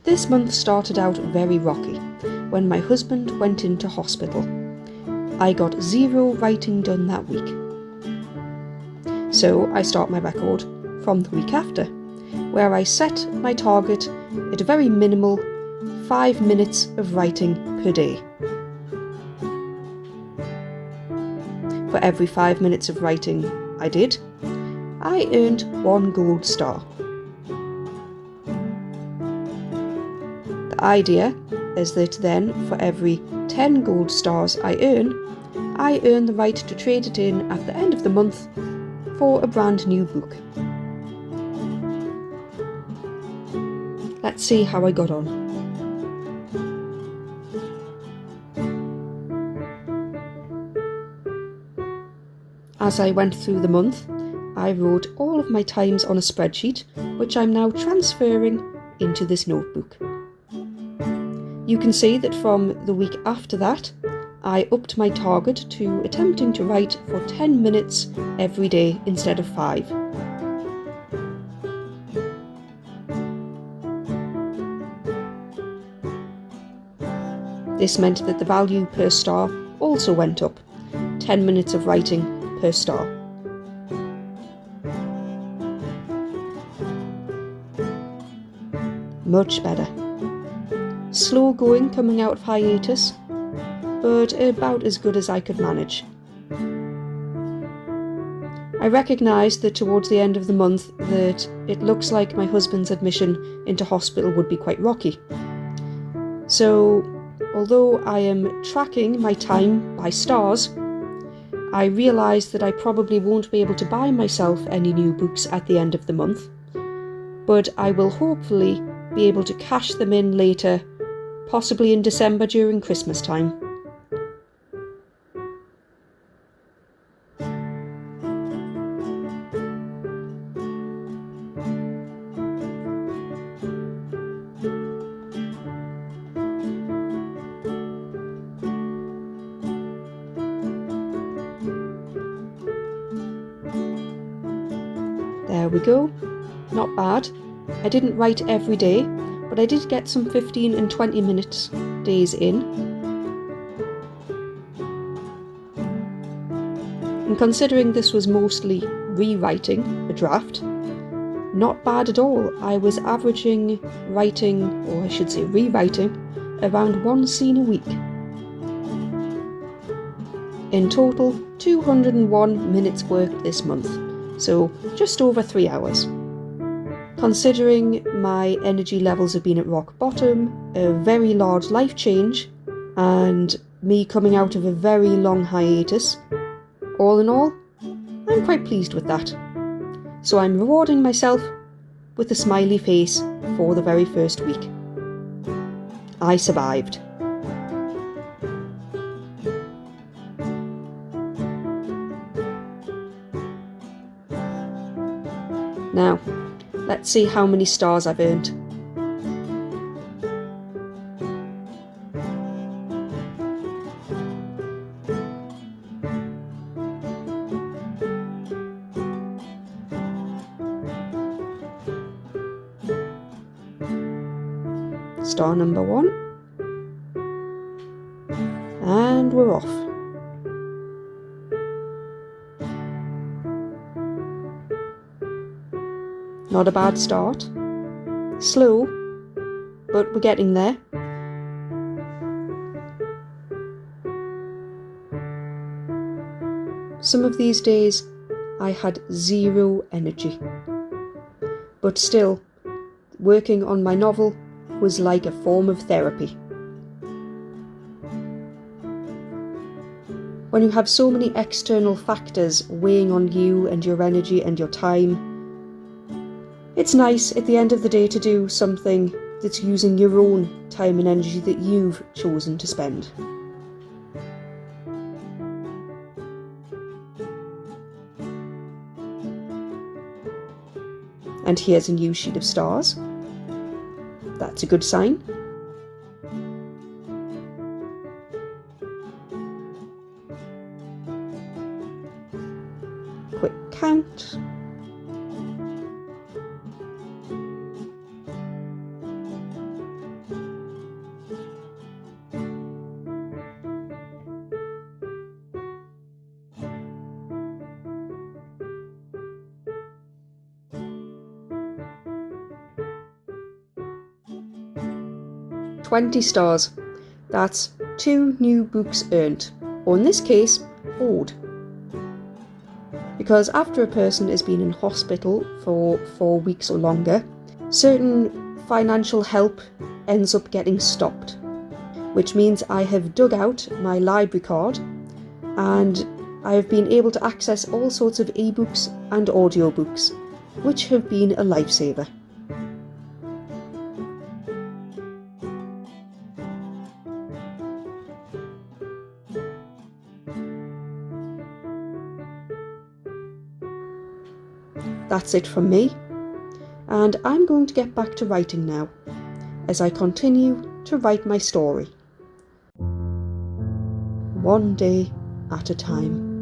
This month started out very rocky when my husband went into hospital. I got 0 writing done that week. So I start my record from the week after, where I set my target at a very minimal 5 minutes of writing per day. For every 5 minutes of writing I did, I earned 1 gold star. The idea is that then for every 10 gold stars I earn the right to trade it in at the end of the month for a brand new book. Let's see how I got on. As I went through the month, I wrote all of my times on a spreadsheet, which I'm now transferring into this notebook. You can see that from the week after that, I upped my target to attempting to write for 10 minutes every day instead of 5. This meant that the value per star also went up, 10 minutes of writing per star. Much better. Slow going coming out of hiatus, but about as good as I could manage. I recognised that towards the end of the month that it looks like my husband's admission into hospital would be quite rocky. So, although I am tracking my time by stars, I realise that I probably won't be able to buy myself any new books at the end of the month, but I will hopefully be able to cash them in later, possibly in December during Christmas time. There we go. Not bad. I didn't write every day, but I did get some 15 and 20 minutes days in. And considering this was mostly rewriting a draft, not bad at all. I was averaging writing, or I should say rewriting, around 1 scene a week. In total, 201 minutes worked this month, so just over 3 hours. Considering my energy levels have been at rock bottom, a very large life change, and me coming out of a very long hiatus, all in all, I'm quite pleased with that. So I'm rewarding myself with a smiley face for the very first week. I survived. Now, let's see how many stars I've earned. Star number 1. And we're off. Not a bad start. Slow, but we're getting there. Some of these days I had 0 energy. But still, working on my novel was like a form of therapy. When you have so many external factors weighing on you and your energy and your time, it's nice at the end of the day to do something that's using your own time and energy that you've chosen to spend. And here's a new sheet of stars. That's a good sign. Quick count. 20 stars. That's 2 new books earned, or in this case, owed. Because after a person has been in hospital for 4 weeks or longer, certain financial help ends up getting stopped, which means I have dug out my library card and I have been able to access all sorts of ebooks and audiobooks, which have been a lifesaver. That's it from me, and I'm going to get back to writing now, as I continue to write my story. One day at a time.